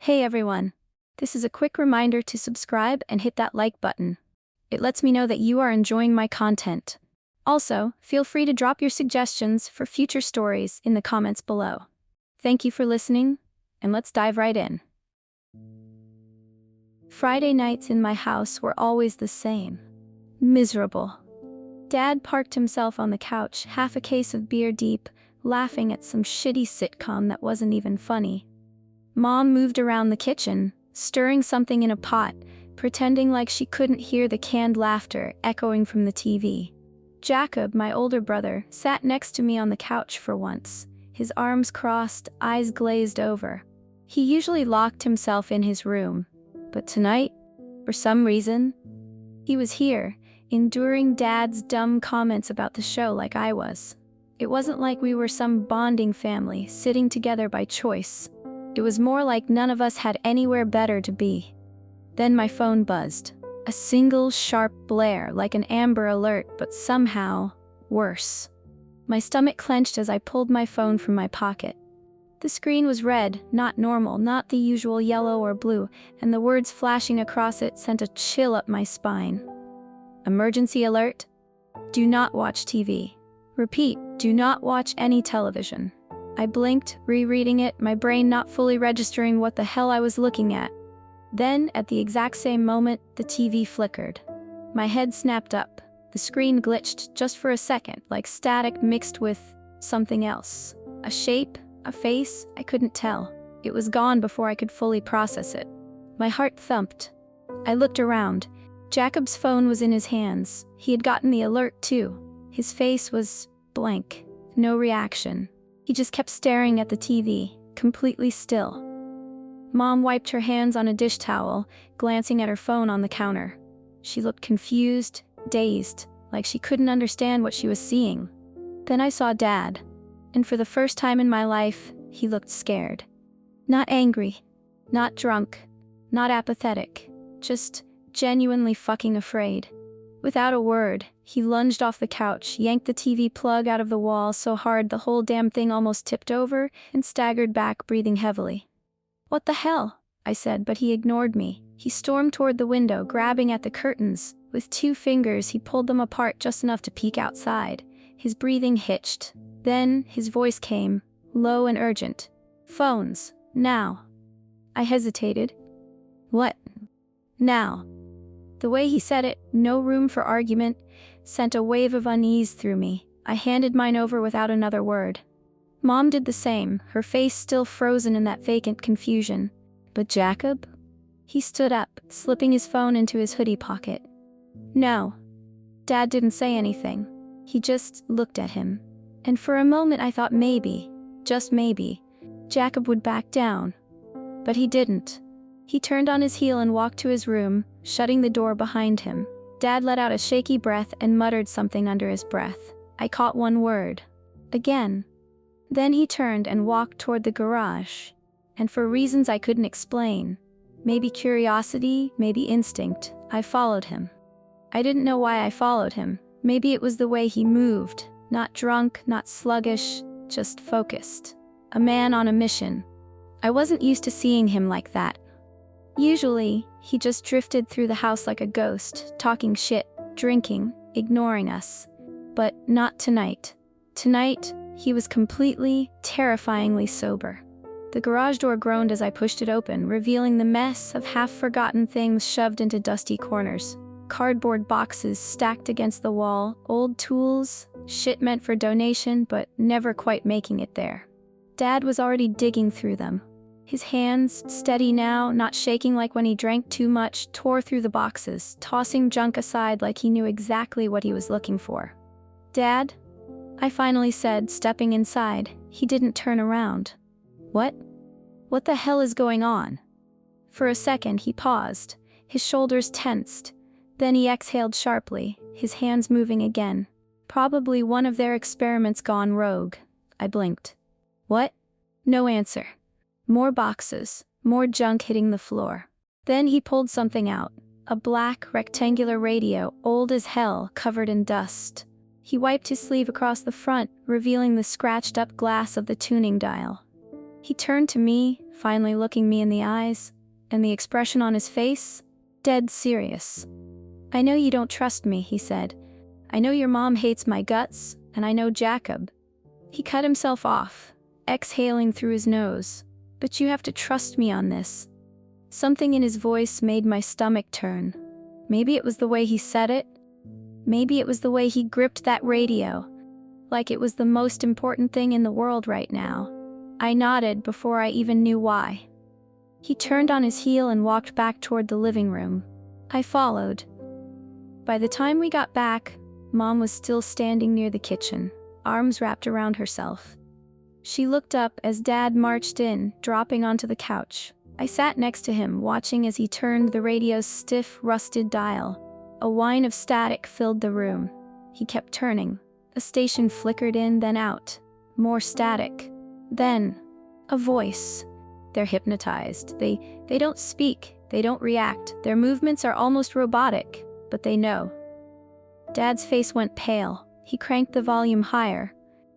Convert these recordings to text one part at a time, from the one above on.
Hey everyone! This is a quick reminder to subscribe and hit that like button. It lets me know that you are enjoying my content. Also, feel free to drop your suggestions for future stories in the comments below. Thank you for listening, and let's dive right in. Friday nights in my house were always the same. Miserable. Dad parked himself on the couch, half a case of beer deep, laughing at some shitty sitcom that wasn't even funny. Mom moved around the kitchen, stirring something in a pot, pretending like she couldn't hear the canned laughter echoing from the TV. Jacob, my older brother, sat next to me on the couch for once, his arms crossed, eyes glazed over. He usually locked himself in his room, but tonight, for some reason, he was here, enduring Dad's dumb comments about the show like I was. It wasn't like we were some bonding family sitting together by choice. It was more like none of us had anywhere better to be. Then my phone buzzed. A single sharp blare, like an Amber Alert, but somehow worse. My stomach clenched as I pulled my phone from my pocket. The screen was red, not normal, not the usual yellow or blue, and the words flashing across it sent a chill up my spine. Emergency alert. Do not watch TV. Repeat, do not watch any television. I blinked, rereading it, my brain not fully registering what the hell I was looking at. Then, at the exact same moment, the TV flickered. My head snapped up. The screen glitched just for a second, like static mixed with something else. A shape, a face, I couldn't tell. It was gone before I could fully process it. My heart thumped. I looked around. Jacob's phone was in his hands. He had gotten the alert too. His face was blank. No reaction. He just kept staring at the TV, completely still. Mom wiped her hands on a dish towel, glancing at her phone on the counter. She looked confused, dazed, like she couldn't understand what she was seeing. Then I saw Dad, and for the first time in my life, he looked scared. Not angry, not drunk, not apathetic, just genuinely fucking afraid. Without a word, he lunged off the couch, yanked the TV plug out of the wall so hard the whole damn thing almost tipped over, and staggered back, breathing heavily. "What the hell?" I said, but he ignored me. He stormed toward the window, grabbing at the curtains. With 2 fingers, he pulled them apart just enough to peek outside. His breathing hitched. Then, his voice came, low and urgent. "Phones, now." I hesitated. "What? Now?" The way he said it, no room for argument, sent a wave of unease through me. I handed mine over without another word. Mom did the same, her face still frozen in that vacant confusion. But Jacob? He stood up, slipping his phone into his hoodie pocket. No. Dad didn't say anything. He just looked at him. And for a moment I thought maybe, just maybe, Jacob would back down. But he didn't. He turned on his heel and walked to his room, shutting the door behind him. Dad let out a shaky breath and muttered something under his breath. I caught one word. Again. Then he turned and walked toward the garage. And for reasons I couldn't explain, maybe curiosity, maybe instinct, I followed him. I didn't know why I followed him. Maybe it was the way he moved. Not drunk, not sluggish, just focused. A man on a mission. I wasn't used to seeing him like that. Usually, he just drifted through the house like a ghost, talking shit, drinking, ignoring us. But not tonight. Tonight, he was completely, terrifyingly sober. The garage door groaned as I pushed it open, revealing the mess of half-forgotten things shoved into dusty corners. Cardboard boxes stacked against the wall, old tools, shit meant for donation but never quite making it there. Dad was already digging through them. His hands, steady now, not shaking like when he drank too much, tore through the boxes, tossing junk aside like he knew exactly what he was looking for. "Dad?" I finally said, stepping inside. He didn't turn around. "What? What the hell is going on?" For a second, he paused, his shoulders tensed. Then he exhaled sharply, his hands moving again. Probably one of their experiments gone rogue. I blinked. "What?" No answer. More boxes, more junk hitting the floor. Then he pulled something out. A black, rectangular radio, old as hell, covered in dust. He wiped his sleeve across the front, revealing the scratched-up glass of the tuning dial. He turned to me, finally looking me in the eyes, and the expression on his face, dead serious. "I know you don't trust me," he said. "I know your mom hates my guts, and I know Jacob." He cut himself off, exhaling through his nose. "But you have to trust me on this." Something in his voice made my stomach turn. Maybe it was the way he said it. Maybe it was the way he gripped that radio, like it was the most important thing in the world right now. I nodded before I even knew why. He turned on his heel and walked back toward the living room. I followed. By the time we got back, Mom was still standing near the kitchen, arms wrapped around herself. She looked up as Dad marched in, dropping onto the couch. I sat next to him, watching as he turned the radio's stiff, rusted dial. A whine of static filled the room. He kept turning. A station flickered in, then out. More static. Then, a voice. They're hypnotized. They don't speak. They don't react. Their movements are almost robotic, but they know. Dad's face went pale. He cranked the volume higher.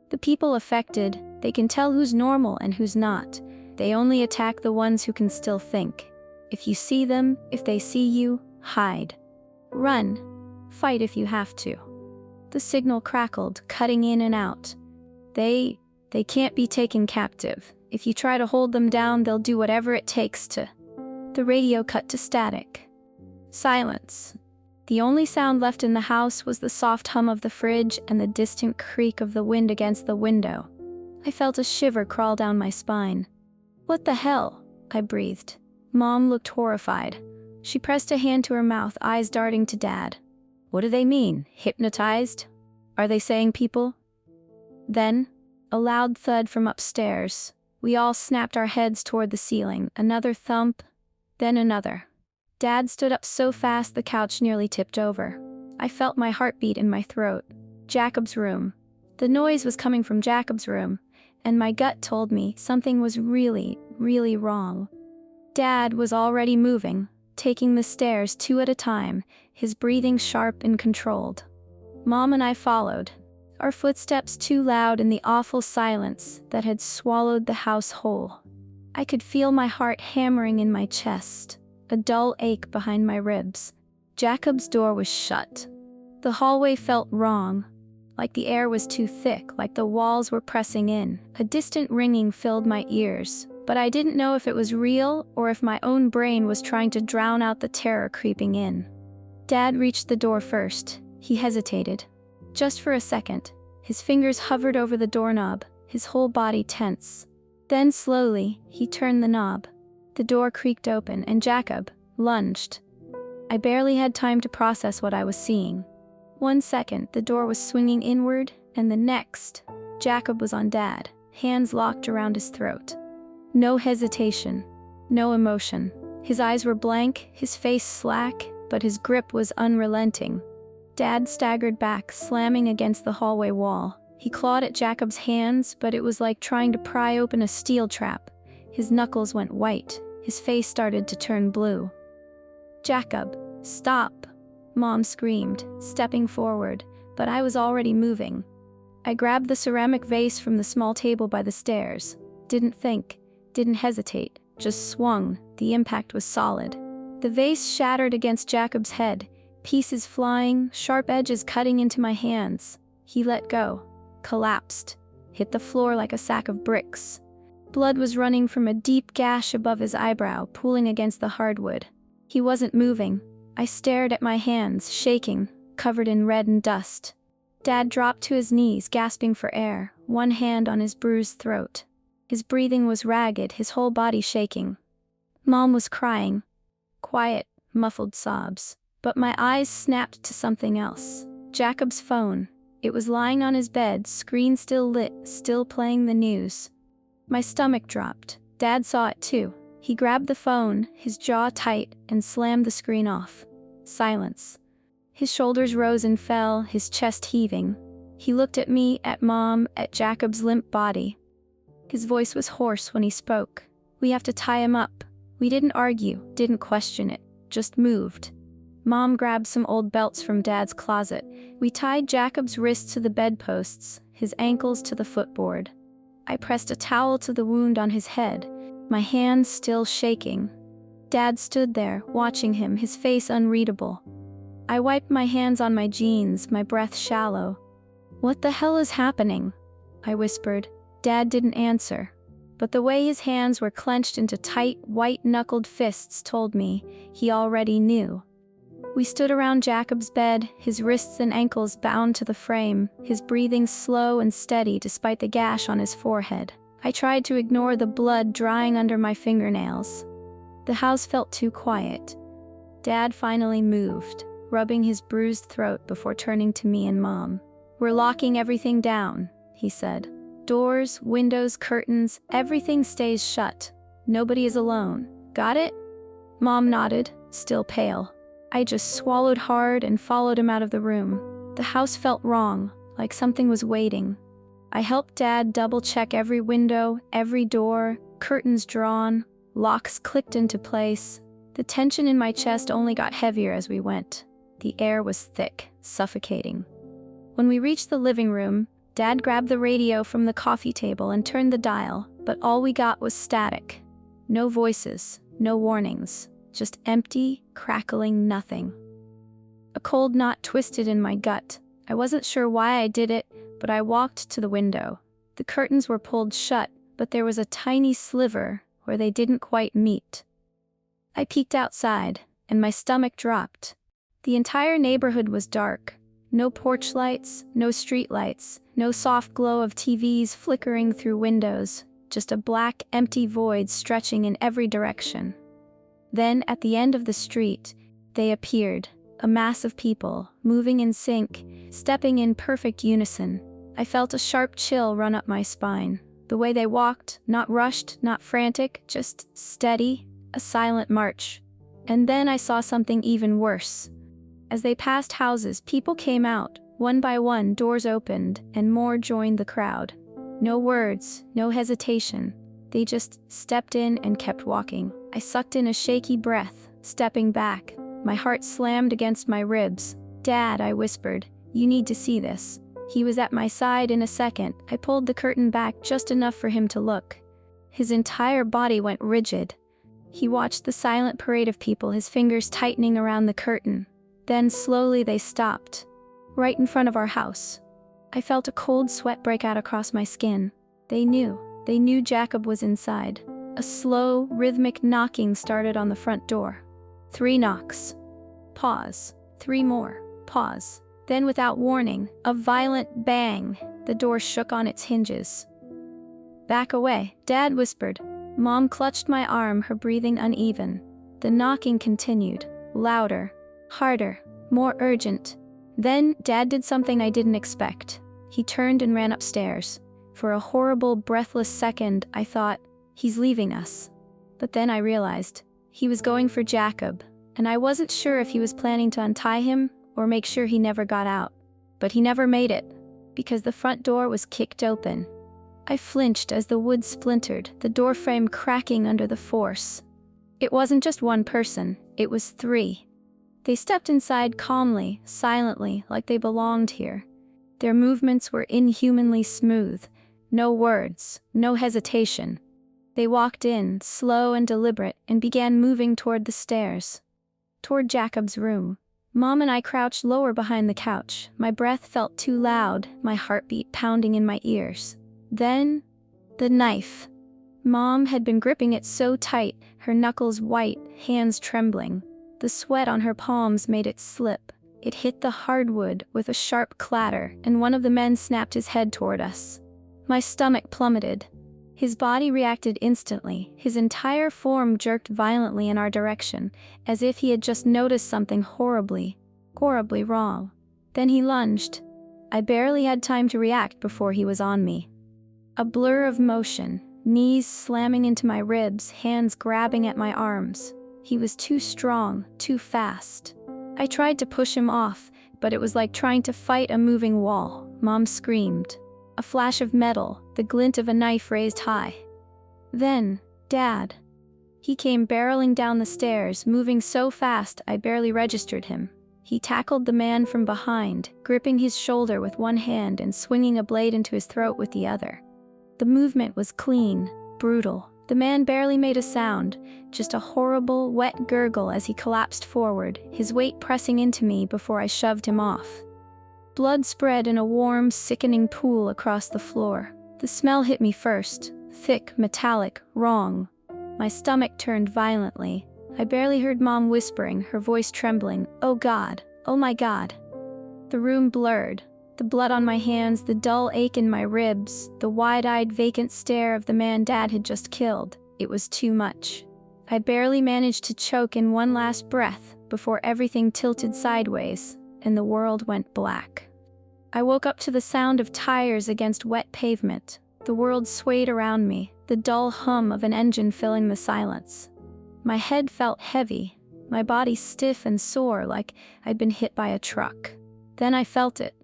The people affected, they can tell who's normal and who's not. They only attack the ones who can still think. If you see them, if they see you, hide. Run. Fight if you have to. The signal crackled, cutting in and out. They can't be taken captive. If you try to hold them down, they'll do whatever it takes to. The radio cut to static. Silence. The only sound left in the house was the soft hum of the fridge and the distant creak of the wind against the window. I felt a shiver crawl down my spine. "What the hell?" I breathed. Mom looked horrified. She pressed a hand to her mouth, eyes darting to Dad. "What do they mean? Hypnotized? Are they saying people?" Then, a loud thud from upstairs. We all snapped our heads toward the ceiling. Another thump, then another. Dad stood up so fast the couch nearly tipped over. I felt my heartbeat in my throat. Jacob's room. The noise was coming from Jacob's room, and my gut told me something was really, really wrong. Dad was already moving, taking the stairs 2 at a time, his breathing sharp and controlled. Mom and I followed, our footsteps too loud in the awful silence that had swallowed the house whole. I could feel my heart hammering in my chest, a dull ache behind my ribs. Jacob's door was shut. The hallway felt wrong, like the air was too thick, like the walls were pressing in. A distant ringing filled my ears, but I didn't know if it was real or if my own brain was trying to drown out the terror creeping in. Dad reached the door first. He hesitated. Just for a second. His fingers hovered over the doorknob, his whole body tense. Then slowly, he turned the knob. The door creaked open and Jacob lunged. I barely had time to process what I was seeing. 1 second, the door was swinging inward, and the next, Jacob was on Dad, hands locked around his throat. No hesitation, no emotion. His eyes were blank, his face slack, but his grip was unrelenting. Dad staggered back, slamming against the hallway wall. He clawed at Jacob's hands, but it was like trying to pry open a steel trap. His knuckles went white. His face started to turn blue. "Jacob, stop!" Mom screamed, stepping forward, but I was already moving. I grabbed the ceramic vase from the small table by the stairs. Didn't think, didn't hesitate, just swung. The impact was solid. The vase shattered against Jacob's head, pieces flying, sharp edges cutting into my hands. He let go, collapsed, hit the floor like a sack of bricks. Blood was running from a deep gash above his eyebrow, pooling against the hardwood. He wasn't moving. I stared at my hands, shaking, covered in red and dust. Dad dropped to his knees, gasping for air, one hand on his bruised throat. His breathing was ragged, his whole body shaking. Mom was crying. Quiet, muffled sobs. But my eyes snapped to something else. Jacob's phone. It was lying on his bed, screen still lit, still playing the news. My stomach dropped. Dad saw it too. He grabbed the phone, his jaw tight, and slammed the screen off. Silence. His shoulders rose and fell, his chest heaving. He looked at me, at Mom, at Jacob's limp body. His voice was hoarse when he spoke. "We have to tie him up." We didn't argue, didn't question it, just moved. Mom grabbed some old belts from Dad's closet. We tied Jacob's wrists to the bedposts, his ankles to the footboard. I pressed a towel to the wound on his head. my hands still shaking. Dad stood there, watching him, his face unreadable. I wiped my hands on my jeans, my breath shallow. "What the hell is happening?" I whispered. Dad didn't answer, but the way his hands were clenched into tight, white-knuckled fists told me he already knew. We stood around Jacob's bed, his wrists and ankles bound to the frame, his breathing slow and steady despite the gash on his forehead. I tried to ignore the blood drying under my fingernails. The house felt too quiet. Dad finally moved, rubbing his bruised throat before turning to me and Mom. "We're locking everything down," he said. "Doors, windows, curtains, everything stays shut. Nobody is alone. Got it?" Mom nodded, still pale. I just swallowed hard and followed him out of the room. The house felt wrong, like something was waiting. I helped Dad double-check every window, every door, curtains drawn, locks clicked into place. The tension in my chest only got heavier as we went. The air was thick, suffocating. When we reached the living room, Dad grabbed the radio from the coffee table and turned the dial, but all we got was static. No voices, no warnings, just empty, crackling nothing. A cold knot twisted in my gut. I wasn't sure why I did it, but I walked to the window. The curtains were pulled shut, but there was a tiny sliver where they didn't quite meet. I peeked outside, and my stomach dropped. The entire neighborhood was dark. No porch lights, no street lights, no soft glow of TVs flickering through windows, just a black, empty void stretching in every direction. Then, at the end of the street, they appeared, a mass of people, moving in sync, stepping in perfect unison. I felt a sharp chill run up my spine. The way they walked, not rushed, not frantic, just steady, a silent march. And then I saw something even worse. As they passed houses, people came out. One by one, doors opened, and more joined the crowd. No words, no hesitation. They just stepped in and kept walking. I sucked in a shaky breath, stepping back. My heart slammed against my ribs. "Dad," I whispered, "you need to see this." He was at my side in a second. I pulled the curtain back just enough for him to look. His entire body went rigid. He watched the silent parade of people, his fingers tightening around the curtain. Then slowly they stopped, right in front of our house. I felt a cold sweat break out across my skin. They knew Jacob was inside. A slow, rhythmic knocking started on the front door. 3 knocks. Pause. 3 more. Pause. Then, without warning, a violent bang. The door shook on its hinges. "Back away," Dad whispered. Mom clutched my arm, her breathing uneven. The knocking continued, louder, harder, more urgent. Then, Dad did something I didn't expect. He turned and ran upstairs. For a horrible, breathless second, I thought, he's leaving us. But then I realized, he was going for Jacob, and I wasn't sure if he was planning to untie him or make sure he never got out. But he never made it, because the front door was kicked open. I flinched as the wood splintered, the doorframe cracking under the force. It wasn't just one person, it was 3. They stepped inside calmly, silently, like they belonged here. Their movements were inhumanly smooth. No words, no hesitation. They walked in, slow and deliberate, and began moving toward the stairs. Toward Jacob's room. Mom and I crouched lower behind the couch. My breath felt too loud, my heartbeat pounding in my ears. Then, the knife. Mom had been gripping it so tight, her knuckles white, hands trembling. The sweat on her palms made it slip. It hit the hardwood with a sharp clatter, and one of the men snapped his head toward us. My stomach plummeted. His body reacted instantly. His entire form jerked violently in our direction, as if he had just noticed something horribly wrong. Then he lunged. I barely had time to react before he was on me. A blur of motion, knees slamming into my ribs, hands grabbing at my arms. He was too strong, too fast. I tried to push him off, but it was like trying to fight a moving wall. Mom screamed. A flash of metal, the glint of a knife raised high. Then, Dad. He came barreling down the stairs, moving so fast I barely registered him. He tackled the man from behind, gripping his shoulder with one hand and swinging a blade into his throat with the other. The movement was clean, brutal, The man barely made a sound, just a horrible, wet gurgle as he collapsed forward, his weight pressing into me before I shoved him off. Blood spread in a warm, sickening pool across the floor. The smell hit me first, thick, metallic, wrong. My stomach turned violently. I barely heard Mom whispering, her voice trembling, "Oh God, oh my God." The room blurred. The blood on my hands, the dull ache in my ribs, the wide-eyed vacant stare of the man Dad had just killed. It was too much. I barely managed to choke in one last breath before everything tilted sideways and the world went black. I woke up to the sound of tires against wet pavement. The world swayed around me, the dull hum of an engine filling the silence. My head felt heavy, my body stiff and sore like I'd been hit by a truck. Then I felt it.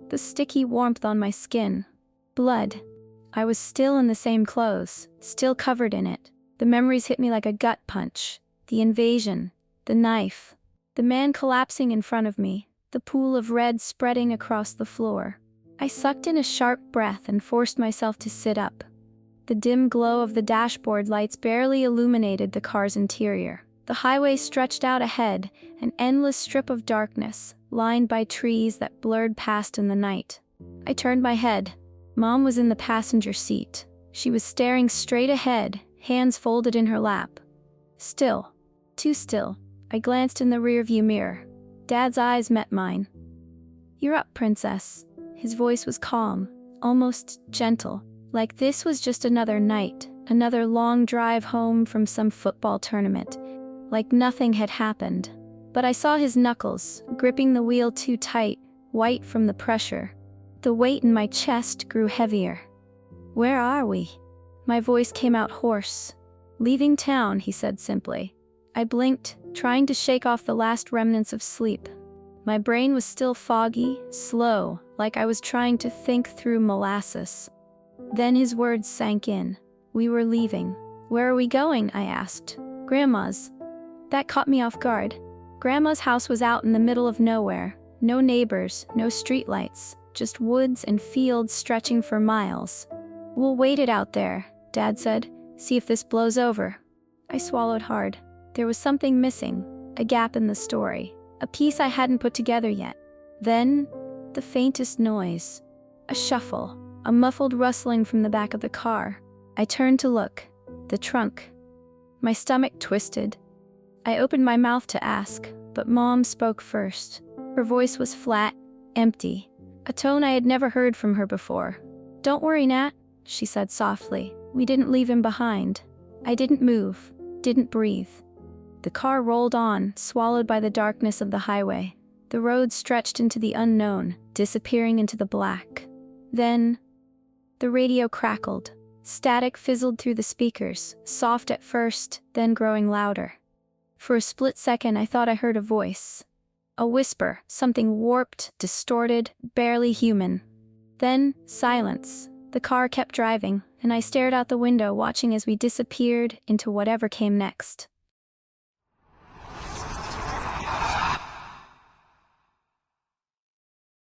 The sticky warmth on my skin. Blood. I was still in the same clothes, still covered in it. The memories hit me like a gut punch. The invasion. The knife. The man collapsing in front of me. The pool of red spreading across the floor. I sucked in a sharp breath and forced myself to sit up. The dim glow of the dashboard lights barely illuminated the car's interior. The highway stretched out ahead, an endless strip of darkness, lined by trees that blurred past in the night. I turned my head. Mom was in the passenger seat. She was staring straight ahead, hands folded in her lap. Still. Too still. I glanced in the rearview mirror. Dad's eyes met mine. "You're up, Princess." His voice was calm, almost gentle, like this was just another night, another long drive home from some football tournament, like nothing had happened. But I saw his knuckles, gripping the wheel too tight, white from the pressure. The weight in my chest grew heavier. "Where are we?" My voice came out hoarse. "Leaving town," he said simply. I blinked, trying to shake off the last remnants of sleep. My brain was still foggy, slow, like I was trying to think through molasses. Then his words sank in. "We were leaving." "Where are we going?" I asked. "Grandma's." That caught me off guard. Grandma's house was out in the middle of nowhere. No neighbors, no streetlights, just woods and fields stretching for miles. "We'll wait it out there," Dad said. "See if this blows over." I swallowed hard. There was something missing, a gap in the story, a piece I hadn't put together yet. Then, the faintest noise. A shuffle, a muffled rustling from the back of the car. I turned to look. The trunk. My stomach twisted. I opened my mouth to ask, but Mom spoke first. Her voice was flat, empty, a tone I had never heard from her before. "Don't worry, Nat," she said softly. "We didn't leave him behind." I didn't move, didn't breathe. The car rolled on, swallowed by the darkness of the highway. The road stretched into the unknown, disappearing into the black. Then, the radio crackled. Static fizzled through the speakers, soft at first, then growing louder. For a split second I thought I heard a voice. A whisper, something warped, distorted, barely human. Then, silence. The car kept driving, and I stared out the window watching as we disappeared into whatever came next.